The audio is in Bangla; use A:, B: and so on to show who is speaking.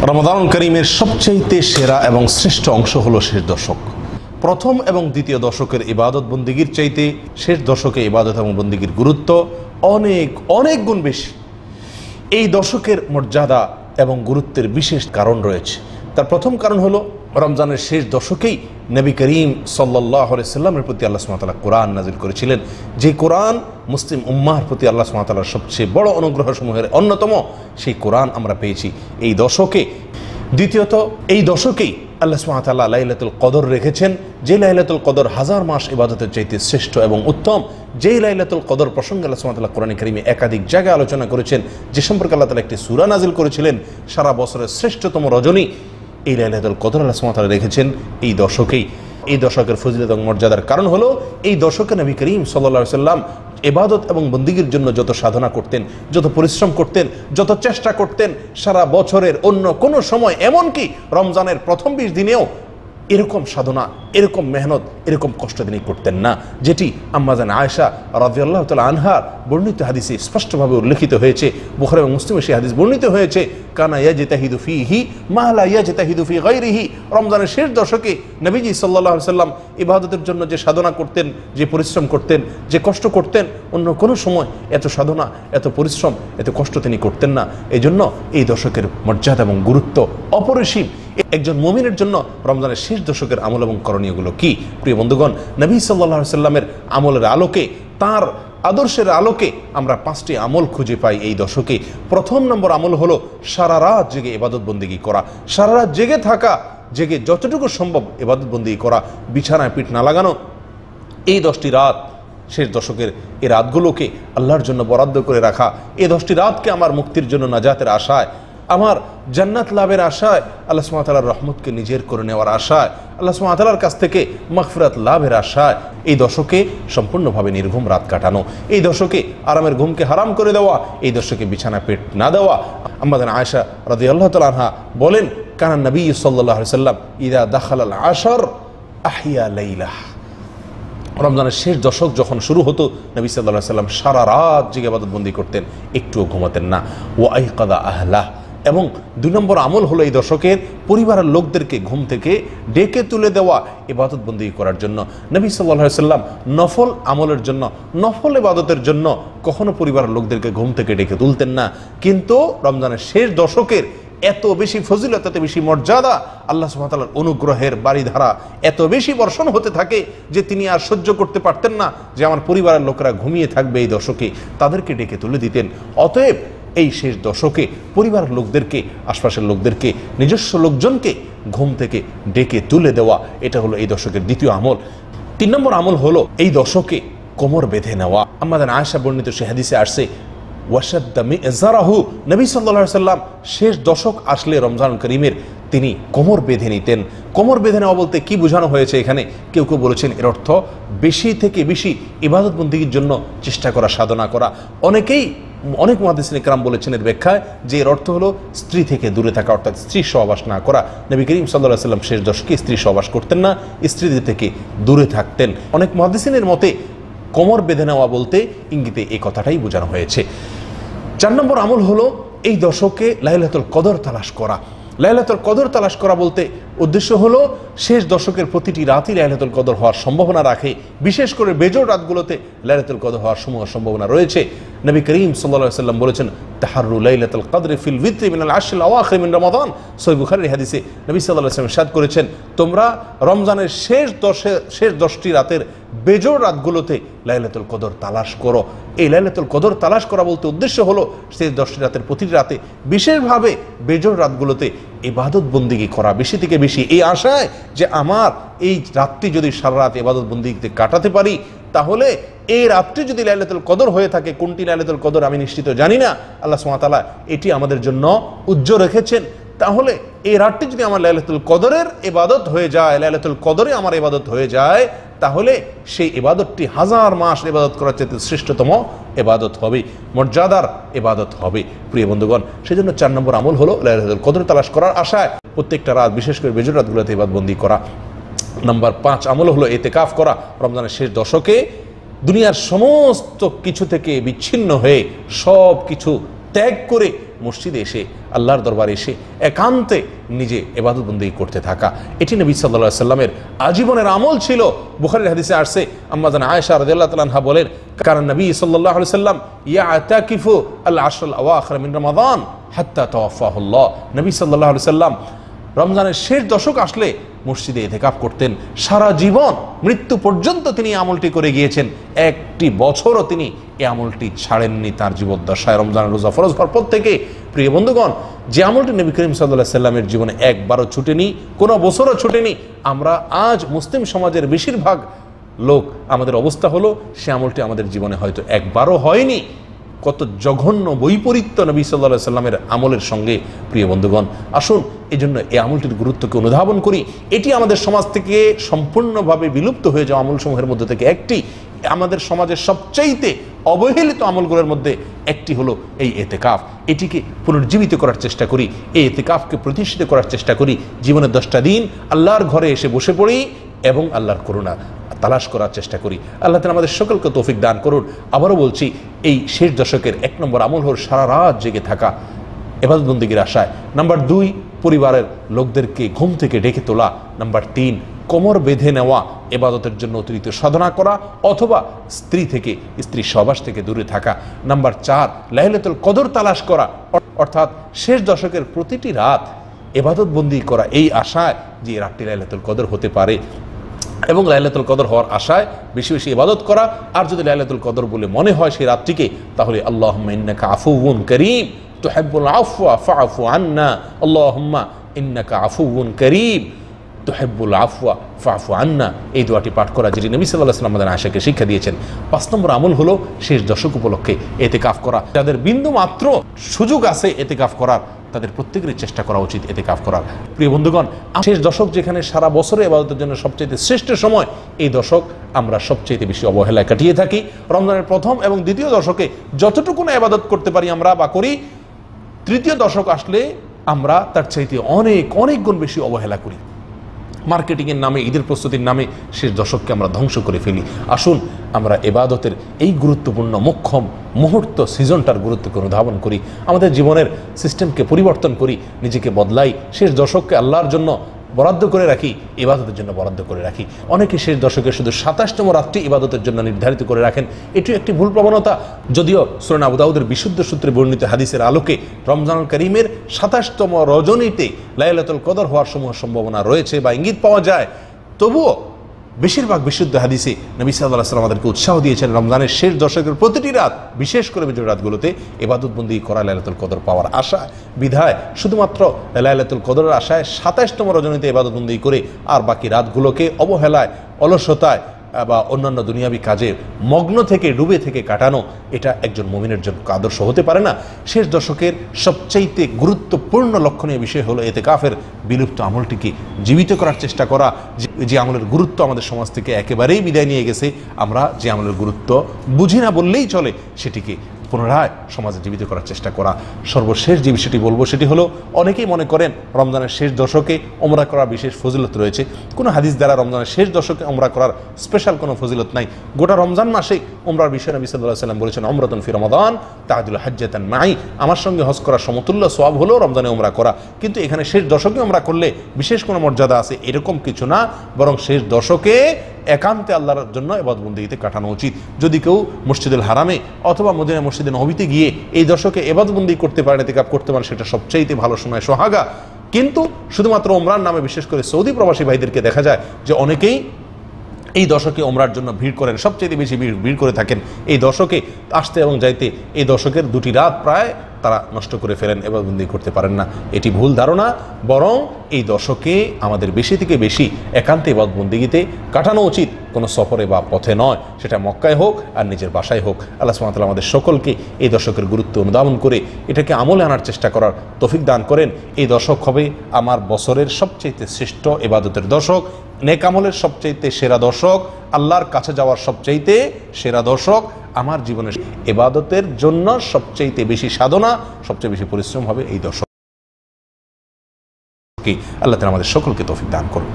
A: রমাদানুল কারীমের সবচাইতে সেরা এবং শ্রেষ্ঠ অংশ হলো শেষ দশক। প্রথম এবং দ্বিতীয় দশকের ইবাদত বন্দিগির চাইতে শেষ দশকে ইবাদত এবং বন্দিগির গুরুত্ব অনেক অনেক গুণ বেশি। এই দশকের মর্যাদা এবং গুরুত্বের বিশেষ কারণ রয়েছে। তার প্রথম কারণ হলো রমজানের শেষ দশকেই নবী করিম সাল্লাল্লাহু আলাইহি সাল্লামের প্রতি আল্লাহ সুবহানাহু ওয়া তাআলা কোরআন নাজিল করেছিলেন, যে কোরআন মুসলিম উম্মাহর প্রতি আল্লাহ সুবহানাহু ওয়া তাআলার সবচেয়ে বড় অনুগ্রহসমূহের অন্যতম। সেই কোরআন আমরা পেয়েছি এই দশকে। দ্বিতীয়ত, এই দশকেই আল্লাহ সুবহানাহু ওয়া তাআলা লাইলাতুল কদর রেখেছেন, যে লাইলাতুল কদর হাজার মাস ইবাদতের চাইতে শ্রেষ্ঠ এবং উত্তম। যেই লাইলাতুল কদর প্রসঙ্গে আল্লাহ সুবহানাহু ওয়া তাআলা কোরআনে কারীমে একাধিক জায়গায় আলোচনা করেছেন, যে সম্পর্কে আল্লাহ তাআলা একটি সূরা নাজিল করেছিলেন। সারা বছরের শ্রেষ্ঠতম রজনী এই লাইলাতুল কদর আল্লাহ সুবহানাহু ওয়া তাআলা রেখেছেন এই দশকেই। এই দশকের ফজিলত এবং মর্যাদার কারণ হলো এই দশকে নবী করিম সাল্লাল্লাহু আলাইহি সাল্লাম ইবাদত এবং বন্দিগির জন্য যত সাধনা করতেন, যত পরিশ্রম করতেন, যত চেষ্টা করতেন, সারা বছরের অন্য কোনো সময়, এমনকি রমজানের প্রথম 20 দিনেও এরকম সাধনা, এরকম মেহনত, এরকম কষ্ট তিনি করতেন না, যেটি আম্মা জান আয়েশা রাদিয়াল্লাহু তাআলা আনহার বর্ণিত হাদিসে স্পষ্টভাবে উল্লেখিত হয়েছে। বুখারী এবং মুসলিমে সেই হাদিস বর্ণিত হয়েছে, কানা ইয়াজতাহিদু ফীহি মা লা ইয়াজতাহিদু ফী গায়রিহি। রমজানের শেষ দশকে নবীজি সাল্লাল্লাহু আলাইহি সাল্লাম ইবাদতের জন্য যে সাধনা করতেন, যে পরিশ্রম করতেন, যে কষ্ট করতেন, অন্য কোনো সময় এত সাধনা, এত পরিশ্রম, এত কষ্ট তিনি করতেন না। এই জন্য এই দশকের মর্যাদা এবং গুরুত্ব অপরিসীম। একজন মুমিনের জন্য রমজানের শেষ দশকের আমল এবং করণীয়গুলো কি? প্রিয় বন্ধুগণ, নবী সাল্লাল্লাহু আলাইহি সাল্লামের আমলের আলোকে, তার আদর্শের আলোকে আমরা 5টি আমল খুঁজে পাই এই দশকে। প্রথম নম্বর আমল হলো সারা রাত জেগে ইবাদত বন্দেগী করা। সারা রাত জেগে থাকা, জেগে যতটুকু সম্ভব ইবাদত বন্দেগী করা, বিছানায় পিঠ না লাগানো। এই 10টি রাত, শেষ দশকের এই রাতগুলোকে আল্লাহর জন্য বরাদ্দ করে রাখা। এই 10টি রাতকে আমার মুক্তির জন্য, নাজাতের আশায়, আমার জান্নাত লাভের আশায়, আল্লাহ সুবহানাহু ওয়া তাআলার রহমতকে নিজের করে নেওয়ার আশায়, আল্লাহ সুবহানাহু ওয়া তাআলার কাছ থেকে মাগফিরাত লাভের আশায় এই দশকে সম্পূর্ণভাবে নির্ঘুম রাত কাটানো। এই দশকে আরামের ঘুমকে হারাম করে দেওয়া, এই দশকে বিছানা পেট না দেওয়া। আম্মা জান আয়েশা রাদিয়াল্লাহু তাআলা আনহা বলেন, কানা নবী সাল্লাল্লাহু আলাইহি সাল্লাম ইযা দাখালাল আশর আহইয়া লাইলাহ। রমজানের শেষ দশক যখন শুরু হতো, নবী সাল্লাল্লাহু আলাইহি সাল্লাম সারা রাত জেগে ইবাদত বন্দি করতেন, একটুও ঘুমাতেন না। ওয়া আইকাদা আহলাহ। এবং 2 নম্বর আমল হলো এই দশকের পরিবারের লোকদেরকে ঘুম থেকে ডেকে তুলে দেওয়া ইবাদত বন্দেগী করার জন্য। নবী সাল্লাল্লাহু আলাইহি সাল্লাম নফল আমলের জন্য, নফল ইবাদতের জন্য কখনো পরিবারের লোকদেরকে ঘুম থেকে ডেকে তুলতেন না। কিন্তু রমজানের শেষ দশকের এত বেশি ফজিলত, এত বেশি মর্যাদা, আল্লাহ সুবহানাহু ওয়া তাআলার অনুগ্রহের বাড়িধারা এত বেশি বর্ষণ হতে থাকে যে তিনি আর সহ্য করতে পারতেন না যে আমার পরিবারের লোকেরা ঘুমিয়ে থাকবে এই দশকে, তাদেরকে ডেকে তুলে দিতেন। অতএব এই শেষ দশকে পরিবারের লোকদেরকে, আশপাশের লোকদেরকে, নিজস্ব লোকজনকে ঘুম থেকে ডেকে তুলে দেওয়া, এটা হলো এই দশকের দ্বিতীয় আমল। 3 নম্বর আমল হলো এই দশকে কোমর বেঁধে নেওয়া। আমাদের আয়েশা বর্ণিত সে হাদিসে আসছে, ওয়াশাদ্দা মিজারাহু। নবী সাল্লাল্লাহু আলাইহি সাল্লাম শেষ দশক আসলে রমজানুল কারীমের তিনি কোমর বেঁধে নিতেন। কোমর বেঁধে নেওয়া বলতে কি বোঝানো হয়েছে এখানে? কেউ কেউ বলেছেন এর অর্থ বেশি থেকে বেশি ইবাদত বন্দেগীর জন্য চেষ্টা করা, সাধনা করা। অনেক মুহাদ্দিসিন ইকরাম বলেছেন এর ব্যাখ্যায় যে এর অর্থ হলো স্ত্রী থেকে দূরে থাকা, অর্থাৎ স্ত্রী সহবাস না করা। নবী করিম সাল্লাল্লাহু আলাইহি সাল্লাম শেষ দশকে স্ত্রী সহবাস করতেন না, স্ত্রীদের থেকে দূরে থাকতেন। অনেক মুহাদ্দিসিনের মতে কোমর বেঁধে নেওয়া বলতে ইঙ্গিতে এই কথাটাই বোঝানো হয়েছে। 4 নম্বর আমল হলো এই দশকে লাইলাতুল কদর তালাশ করা। লাইলাতুল কদর তালাশ করা বলতে উদ্দেশ্য হলো শেষ দশকের প্রতিটি রাতই লাইলাতুল কদর হওয়ার সম্ভাবনা রাখে। বিশেষ করে বেজোড় রাতগুলোতে লাইলাতুল কদর হওয়ার সম্ভাবনা রয়েছে। নবী করিম সাল্লাল্লাহু আলাইহি সাল্লাম বলেছেন, তাহাররু লাইলাতুল কদর ফিল উইতরি মিনাল আশরিল আওয়াখির মিন রমাদান। সহিহ বুখারীর হাদিসে নবী সাল্লাল্লাহু আলাইহি সাল্লাম ইরশাদ করেছেন, তোমরা রমজানের শেষ 10টি রাতের বেজোড় রাতগুলোতে লাইলাতুল কদর তালাশ করো। এই লাইলাতুল কদর তালাশ করা বলতে উদ্দেশ্য হলো শেষ 10টি রাতের প্রতিটি রাতে, বিশেষভাবে বেজোড় রাতগুলোতে ইবাদত বন্দেগী করা বেশি থেকে বেশি, এই আশায় যে আমার এই রাতটি যদি সারা রাত ইবাদত বন্দেগীতে কাটাতে পারি, তাহলে এই রাতটি যদি লাইলাতুল কদর হয়ে থাকে, কোনটি লাইলাতুল কদর আমি নিশ্চিত জানি না, আল্লাহ সুবহানাহু ওয়া তাআলা এটি আমাদের জন্য উজ্জ্বল রেখেছেন। তাহলে এই রাতটি যদি আমার লাইলাতুল কদরের ইবাদত হয়ে যায়, লাইলাতুল কদরে আমার ইবাদত হয়ে যায়, তাহলে সেই ইবাদতটি হাজার মাস ইবাদত করার চেয়ে শ্রেষ্ঠতম ইবাদত হবে, মর্যাদার ইবাদত হবে। প্রিয় বন্ধুগণ, সেজন্য 4 নম্বর আমল হলো লাইলাতুল কদর তালাশ করার আশায় প্রত্যেকটা রাত, বিশেষ করে বেজোড় রাতগুলোতে ইবাদত বন্দি করা। নাম্বার 5 আমল হলো ইতিকাফ করা। রমজানের শেষ দশকে দুনিয়ার সমস্ত কিছু থেকে বিচ্ছিন্ন হয়ে, সব কিছু ত্যাগ করে মসজিদে এসে আল্লাহর দরবারে এসে একান্তে নিজে ইবাদত বন্দেগী করতে থাকা, এটি নবী সাল্লাল্লাহু আলাইহি সাল্লামের আজীবনের আমল ছিল। বুখারীর হাদিসে আসছে, আম্মা জান আয়েশা রাদিয়াল্লাহু তাআলা আনহা বলেন, কারণ নবী সাল্লাল্লাহু আলাইহি সাল্লাম ইয়াতাকিফু আল আশর আল আওয়াখির মিন রমাদান হাত্তা তাওয়াফাহুল্লাহ। নবী সাল্লাল্লাহু আলাইহি সাল্লাম রমজানের শেষ দশক আসলে মসজিদে ইতিকাফ করতেন। সারা জীবন মৃত্যু পর্যন্ত তিনি আমলটি করে গিয়েছেন, একটি বছরও তিনি এই আমলটি ছাড়েননি তার জীবদ্দশায়। রমজানের রোজা ফরজ হওয়ার পর থেকে প্রিয় বন্ধুগণ, যে আমলটি নবী করিম সাল্লাল্লাহু আলাইহি সাল্লামের জীবনে একবারও ছুটেনি, কোনো বছরও ছুটেনি, আমরা আজ মুসলিম সমাজের বেশিরভাগ লোক আমাদের অবস্থা হলো সে আমলটি আমাদের জীবনে হয়তো একবারও হয়নি। কত জঘন্য বৈপরীত্য নবী সাল্লাল্লাহু আলাইহি সাল্লামের আমলের সঙ্গে। প্রিয় বন্ধুগণ, আসুন এই জন্য এই আমলটির গুরুত্বকে অনুধাবন করি। এটি আমাদের সমাজ থেকে সম্পূর্ণভাবে বিলুপ্ত হয়ে যাওয়া আমলসমূহের মধ্যে থেকে একটি। আমাদের সমাজের সবচাইতে অবহেলিত আমলগুলোর মধ্যে একটি হলো এই ইতিকাফ। এটিকে পুনর্জীবিত করার চেষ্টা করি, এই ইতিকাফকে প্রতিষ্ঠিত করার চেষ্টা করি। জীবনের 10টা দিন আল্লাহর ঘরে এসে বসে পড়ি এবং আল্লাহর করুণা তালাশ করার চেষ্টা করি। আল্লাহ তাআলা আমাদের সকলকে তৌফিক দান করুন। আবারও বলছি, এই শেষ দশকের 1 নম্বর আমল হল সারা রাত জেগে থাকা ইবাদত বন্দেগীর আশায়। নাম্বার 2, পরিবারের লোকদেরকে ঘুম থেকে ডেকে তোলা। নাম্বার 3, কোমর বেঁধে নেওয়া, ইবাদতের জন্য অতিরিক্ত সাধনা করা অথবা স্ত্রী সহবাস থেকে দূরে থাকা। নাম্বার 4, লাইলাতুল কদর তালাশ করা, অর্থাৎ শেষ দশকের প্রতিটি রাত ইবাদত বন্দেগী করা এই আশায় যে রাতটি লাইলাতুল কদর হতে পারে এবং লাইলাতুল কদর হওয়ার আশায় বেশি বেশি ইবাদত করা। আর যদি লাইলাতুল কদর বলে মনে হয় সেই রাতটিকে, তাহলে আল্লাহুম্মা ইন্নাকা আফুউন কারীম তুহিব্বুল আফওয়া ফাআফু আন্না, আল্লাহুম্মা ইন্নাকা আফুউন কারীম তুহিব্বুল আফওয়া ফাআফু আন্না, এই দোয়াটি পাঠ করা, যেটি নবী সাল্লাল্লাহু আলাইহি ওয়াসাল্লাম আমাদের আয়েশাকে শিক্ষা দিয়েছেন। 5 নম্বর আমল হলো শেষ দশক উপলক্ষে ইতিকাফ করা। যাদের বিন্দু মাত্র সুযোগ আছে ইতিকাফ করার, তাদের প্রত্যেকেরই চেষ্টা করা উচিত ইতিকাফ করার। প্রিয় বন্ধুগণ, শেষ দশক যেখানে সারা বছরে ইবাদতের জন্য সবচেয়ে শ্রেষ্ঠ সময়, এই দশক আমরা সবচেয়ে বেশি অবহেলায় কাটিয়ে থাকি। রমজানের প্রথম এবং দ্বিতীয় দশকে যতটুকু না ইবাদত করতে পারি আমরা বা করি, তৃতীয় দশক আসলে আমরা তার চাইতে অনেক অনেক গুণ বেশি অবহেলা করি। মার্কেটিংয়ের নামে, ঈদের প্রস্তুতির নামে শেষ দশককে আমরা ধ্বংস করে ফেলি। আসুন আমরা ইবাদতের এই গুরুত্বপূর্ণ মোক্ষম মুহূর্ত সিজনটার গুরুত্বকে অনুধাবন করি, আমাদের জীবনের সিস্টেমকে পরিবর্তন করি, নিজেকে বদলাই। শেষ দশককে আল্লাহর জন্য বরাদ্দ করে রাখি, ইবাদতের জন্য বরাদ্দ করে রাখি। অনেকে শেষ দশকে শুধু 27তম রাতটি ইবাদতের জন্য নির্ধারিত করে রাখেন। এটি একটি ভুল প্রবণতা। যদিও সুনান আবু দাউদের বিশুদ্ধ সূত্রে বর্ণিত হাদিসের আলোকে রমজানুল কারীমের 27তম রজনীতে লাইলাতুল কদর হওয়ার সম্ভাবনা রয়েছে বা ইঙ্গিত পাওয়া যায়, তবুও বেশিরভাগ বিশুদ্ধ হাদিসে নবী সাল্লাল্লাহু আলাইহি ওয়াসাল্লাম আমাদেরকে উৎসাহ দিয়েছেন রমজানের শেষ দশকের প্রতিটি রাত, বিশেষ করে বিজয় রাতগুলোতে ইবাদত বন্দেগী করা, লাইলাতুল কদর পাওয়ার আশা। বিধায় শুধুমাত্র লাইলাতুল কদরের আশায় 27তম রজনীতে ইবাদত বন্দেগী করে আর বাকি রাতগুলোকে অবহেলায়, অলসতায় বা অন্যান্য দুনিয়াবি কাজে মগ্ন থেকে, ডুবে থেকে কাটানো, এটা একজন মুমিনের জন্য আদর্শ হতে পারে না। শেষ দশকের সবচাইতে গুরুত্বপূর্ণ লক্ষণীয় বিষয় হলো ইতিকাফের বিলুপ্ত আমলটিকে জীবিত করার চেষ্টা করা। যে আমলের গুরুত্ব আমাদের সমাজ থেকে একেবারেই বিদায় নিয়ে গেছে, আমরা যে আমলের গুরুত্ব বুঝি না বললেই চলে, সেটিকে পুনরায় সমাজে জীবিত করার চেষ্টা করা। সর্বশেষ যে বিষয়টি বলবো সেটি হলো, অনেকেই মনে করেন রমজানের শেষ দশকে ওমরা করার বিশেষ ফজিলত রয়েছে। কোনো হাদিস দ্বারা রমজানের শেষ দশকে ওমরা করার স্পেশাল কোনো ফজিলত নাই। গোটা রমজান মাসে ওমরার বিষয়ে নবী সাল্লাল্লাহু আলাইহি ওয়াসাল্লাম বলেছেন, উমরাতুন ফি রমাদান তা'দিলু হাজ্জাতান মাই, আমার সঙ্গে হজ করার সমতুল্য সওয়াব হলো রমজানে ওমরা করা। কিন্তু এখানে শেষ দশকে ওমরা করলে বিশেষ কোনো মর্যাদা আছে এরকম কিছু না, বরং শেষ দশকে একান্তে আল্লাহর জন্য ইবাদত বন্দেগীতে কাটানো উচিত। যদি কেউ মসজিদুল হারামে অথবা মদিনা মসজিদে নববীতে গিয়ে এই দশকে ইবাদত বন্দেগী করতে পারেন, ইতিকাফ করতে পারেন, সেটা সবচাইতে ভালো সময়, সোহাগা। কিন্তু শুধুমাত্র ওমরার নামে বিশেষ করে সৌদি প্রবাসী ভাইদেরকে দেখা যায় যে অনেকেই এই দশকে ওমরার জন্য ভিড় করেন, সবচেয়ে বেশি ভিড় করে থাকেন এই দশকে আসতে এবং যাইতে। এই দশকের 2টি রাত প্রায় তারা নষ্ট করে ফেলেন, ইবাদত বন্দেগী করতে পারেন না। এটি ভুল ধারণা, বরং এই দশকে আমাদের বেশি থেকে বেশি একান্তে ইবাদত বন্দেগীতে কাটানো উচিত, কোনো সফরে বা পথে নয়, সেটা মক্কায় হোক আর নিজের বাসায় হোক। আল্লাহ সুবহানাহু ওয়া তাআলা আমাদের সকলকে এই দশকের গুরুত্ব অনুধাবন করে এটাকে আমলে আনার চেষ্টা করার তৌফিক দান করেন। এই দশক হবে আমার বছরের সবচেয়ে শ্রেষ্ঠ ইবাদতের দশক, নেক আমলের সবচাইতে সেরা দশক, আল্লাহর কাছে যাওয়ার সবচাইতে সেরা দশক। আমার জীবনের ইবাদতের জন্য সবচাইতে বেশি সাধনা, সবচেয়ে বেশি পরিশ্রম হবে এই দশক। আল্লাহ তাআলা আমাদের সকলকে তৌফিক দান করুন।